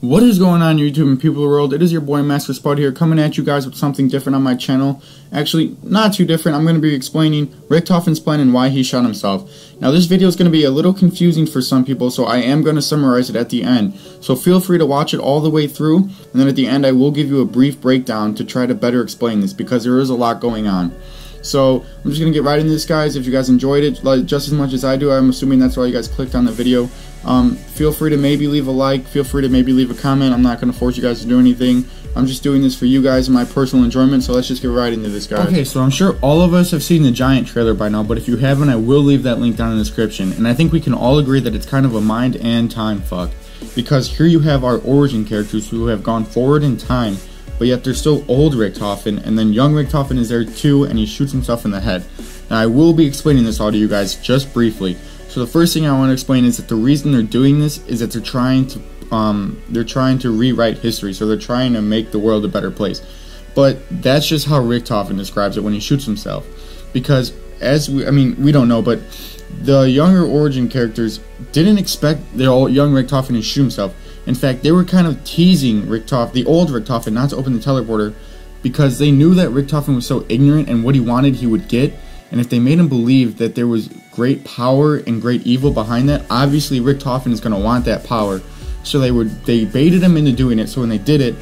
What is going on, YouTube and people of the world? It is your boy Master Spud here, coming at you guys with something different on my channel. Actually, not too different. I'm going to be explaining Richtofen's plan and why he shot himself. Now, this video is going to be a little confusing for some people, so I am going to summarize it at the end. So feel free to watch it all the way through, and then at the end I will give you a brief breakdown to try to better explain this, because there is a lot going on. So, I'm just going to get right into this, guys. If you guys enjoyed it just as much as I do, I'm assuming that's why you guys clicked on the video. Feel free to maybe leave a like, feel free to maybe leave a comment. I'm not going to force you guys to do anything. I'm just doing this for you guys and my personal enjoyment, so let's just get right into this, guys. Okay, so I'm sure all of us have seen the Giant trailer by now, but if you haven't, I will leave that link down in the description. And I think we can all agree that it's kind of a mind and time fuck, because here you have our origin characters who have gone forward in time, but yet they're still old Richtofen, and then young Richtofen is there too, and he shoots himself in the head. Now, I will be explaining this all to you guys just briefly. So the first thing I want to explain is that the reason they're doing this is that they're trying to rewrite history. So they're trying to make the world a better place. But that's just how Richtofen describes it when he shoots himself. Because we don't know, but the younger origin characters didn't expect the old young Richtofen to shoot himself. In fact, they were kind of teasing the old Richtofen, not to open the teleporter, because they knew that Richtofen was so ignorant and what he wanted he would get. And if they made him believe that there was great power and great evil behind that, obviously Richtofen is going to want that power. So they baited him into doing it. So when they did it,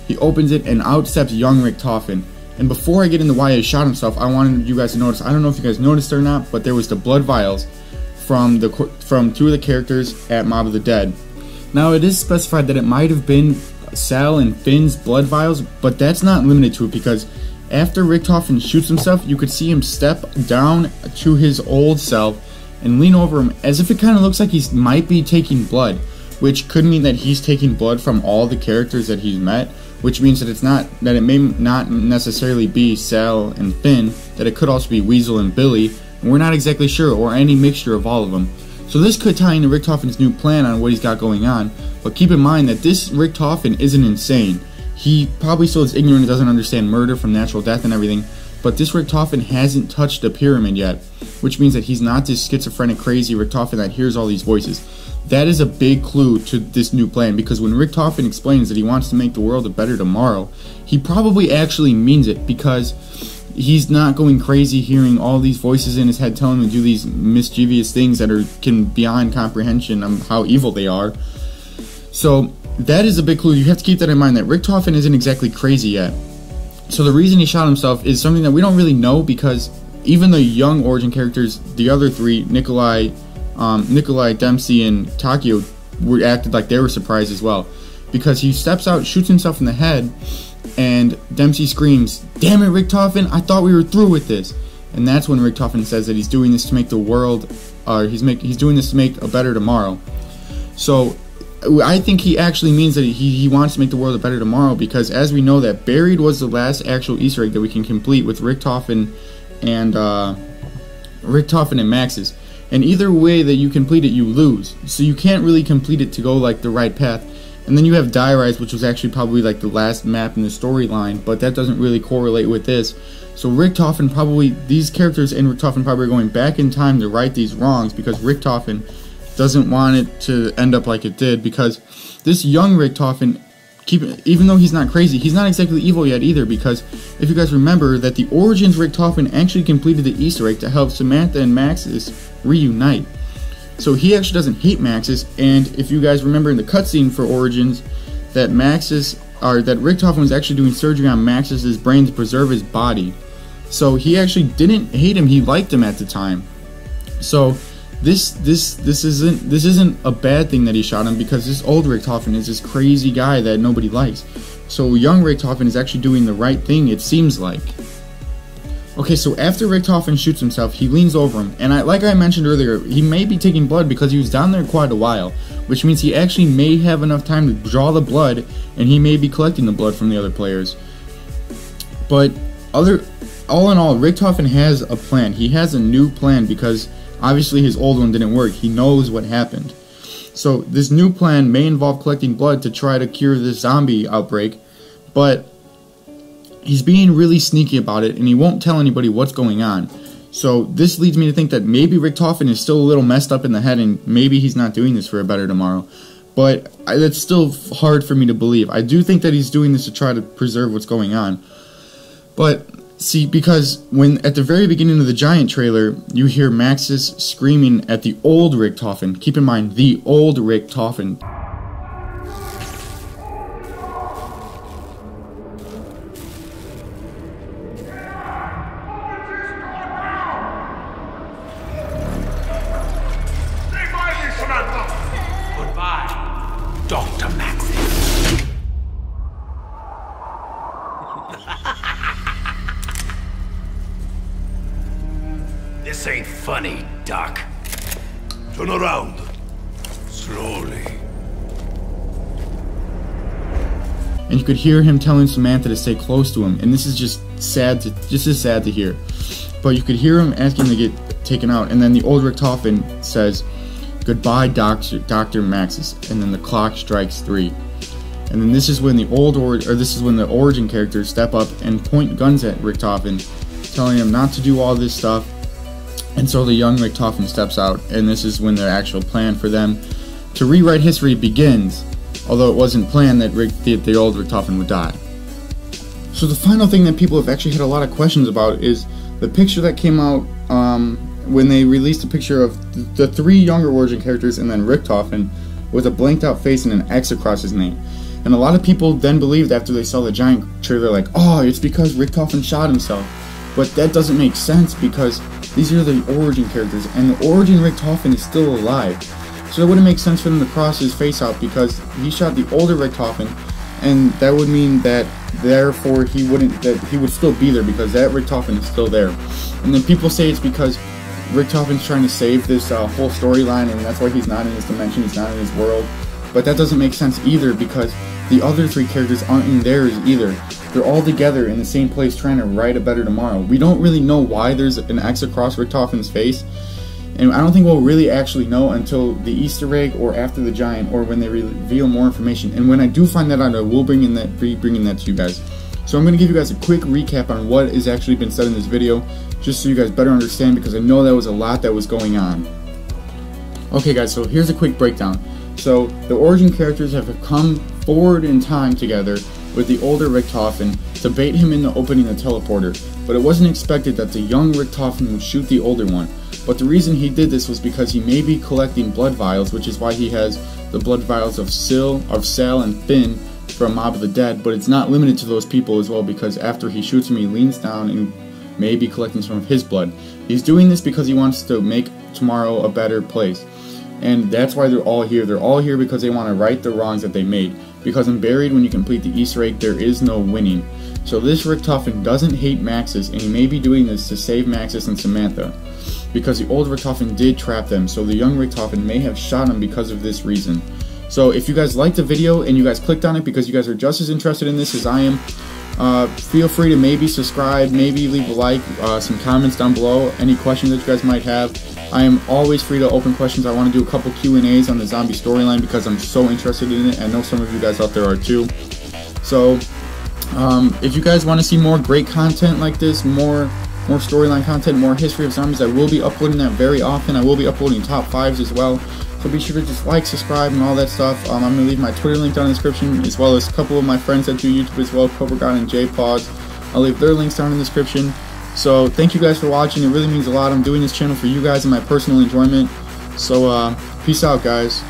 he opens it and outsteps young Richtofen. And before I get into why he shot himself, I wanted you guys to notice, I don't know if you guys noticed or not, but there was the blood vials from two of the characters at Mob of the Dead. Now, it is specified that it might have been Sal and Finn's blood vials, but that's not limited to it, because after Richtofen shoots himself, you could see him step down to his old self and lean over him as if it kind of looks like he might be taking blood, which could mean that he's taking blood from all the characters that he's met, which means that it may not necessarily be Sal and Finn, that it could also be Weasel and Billy, and we're not exactly sure, or any mixture of all of them. So this could tie into Richtofen's new plan on what he's got going on, but keep in mind that this Richtofen isn't insane. He probably still is ignorant and doesn't understand murder from natural death and everything, but this Richtofen hasn't touched the pyramid yet, which means that he's not this schizophrenic, crazy Richtofen that hears all these voices. That is a big clue to this new plan, because when Richtofen explains that he wants to make the world a better tomorrow, he probably actually means it, because he's not going crazy hearing all these voices in his head telling him to do these mischievous things that can beyond comprehension on how evil they are. So that is a big clue. You have to keep that in mind, that Richtofen isn't exactly crazy yet. So the reason he shot himself is something that we don't really know, because even the young origin characters, the other three, Nikolai, Dempsey, and Takio, acted like they were surprised as well. Because he steps out, shoots himself in the head, and Dempsey screams, "Damn it, Richtofen, I thought we were through with this." And that's when Richtofen says that he's doing this to make the world, he's doing this to make a better tomorrow. So I think he actually means that he wants to make the world a better tomorrow, because as we know, that Buried was the last actual Easter egg that we can complete with Richtofen and Maxis. And either way that you complete it, you lose. So you can't really complete it to go like the right path. And then you have Die Rise, which was actually probably like the last map in the storyline, but that doesn't really correlate with this. So Richtofen these characters in Richtofen probably are going back in time to right these wrongs, because Richtofen doesn't want it to end up like it did, because this young Richtofen, even though he's not crazy, he's not exactly evil yet either, because if you guys remember that the Origins Richtofen actually completed the Easter egg to help Samantha and Maxis reunite. So he actually doesn't hate Maxis, and if you guys remember in the cutscene for Origins, that Richtofen was actually doing surgery on Maxis's brain to preserve his body. So he actually didn't hate him, he liked him at the time. So this isn't a bad thing that he shot him, because this old Richtofen is this crazy guy that nobody likes. So young Richtofen is actually doing the right thing, it seems like. Okay, so after Richtofen shoots himself, he leans over him, and like I mentioned earlier, he may be taking blood because he was down there quite a while, which means he actually may have enough time to draw the blood, and he may be collecting the blood from the other players. But all in all, Richtofen has a plan. He has a new plan, because obviously his old one didn't work. He knows what happened. So this new plan may involve collecting blood to try to cure this zombie outbreak, but he's being really sneaky about it, and he won't tell anybody what's going on. So this leads me to think that maybe Richtofen is still a little messed up in the head, and maybe he's not doing this for a better tomorrow. but that's still hard for me to believe. I do think that he's doing this to try to preserve what's going on. But see, because when at the very beginning of the Giant trailer, you hear Maxis screaming at the old Richtofen. Keep in mind, the old Richtofen. Goodbye, Dr. Maxis. This ain't funny, Doc. Turn around. Slowly. And you could hear him telling Samantha to stay close to him, and this is just sad to hear. But you could hear him asking to get taken out, and then the old Richtofen says, "Goodbye, Dr. Maxis," and then the clock strikes 3. And then this is when the origin characters step up and point guns at Richtofen, telling him not to do all this stuff. And so the young Richtofen steps out, and this is when the actual plan for them to rewrite history begins, although it wasn't planned that the old Richtofen would die. So the final thing that people have actually had a lot of questions about is the picture that came out when they released a picture of the 3 younger origin characters and then Richtofen with a blanked out face and an X across his name. And a lot of people then believed after they saw the Giant trailer, like, oh, it's because Richtofen shot himself. But that doesn't make sense because these are the origin characters, and the origin Richtofen is still alive. So it wouldn't make sense for them to cross his face out because he shot the older Richtofen, and that would mean that therefore he would still be there because that Richtofen is still there. And then people say it's because Richtofen's trying to save this whole storyline, and that's why he's not in this dimension, he's not in his world. But that doesn't make sense either because the other 3 characters aren't in theirs either. They're all together in the same place trying to write a better tomorrow. We don't really know why there's an X across Richtofen's face, and I don't think we'll really actually know until the Easter egg or after the Giant or when they reveal more information. And when I do find that out, I will be bringing that to you guys. So I'm going to give you guys a quick recap on what has actually been said in this video, just so you guys better understand, because I know there was a lot that was going on. Okay guys, so here's a quick breakdown. So the origin characters have come forward in time together with the older Richtofen to bait him into opening the teleporter, but it wasn't expected that the young Richtofen would shoot the older one. But the reason he did this was because he may be collecting blood vials, which is why he has the blood vials of Sal and Finn from Mob of the Dead, but it's not limited to those people as well, because after he shoots him he leans down and may be collecting some of his blood. He's doing this because he wants to make tomorrow a better place. And that's why they're all here. They're all here because they want to right the wrongs that they made. Because in Buried, when you complete the Easter egg, there is no winning. So this Richtofen doesn't hate Maxis, and he may be doing this to save Maxis and Samantha. Because the old Richtofen did trap them, so the young Richtofen may have shot him because of this reason. So if you guys liked the video and you guys clicked on it because you guys are just as interested in this as I am, feel free to maybe subscribe, maybe leave a like, some comments down below, any questions that you guys might have. I am always free to open questions. I want to do a couple Q&As on the zombie storyline because I'm so interested in it. I know some of you guys out there are too. So if you guys want to see more great content like this, more storyline content, more history of zombies, I will be uploading that very often. I will be uploading top 5s as well. So be sure to just like, subscribe, and all that stuff. I'm going to leave my Twitter link down in the description, as well as a couple of my friends that do YouTube as well, Cobra God and JPaws. I'll leave their links down in the description. So thank you guys for watching. It really means a lot. I'm doing this channel for you guys and my personal enjoyment. So peace out, guys.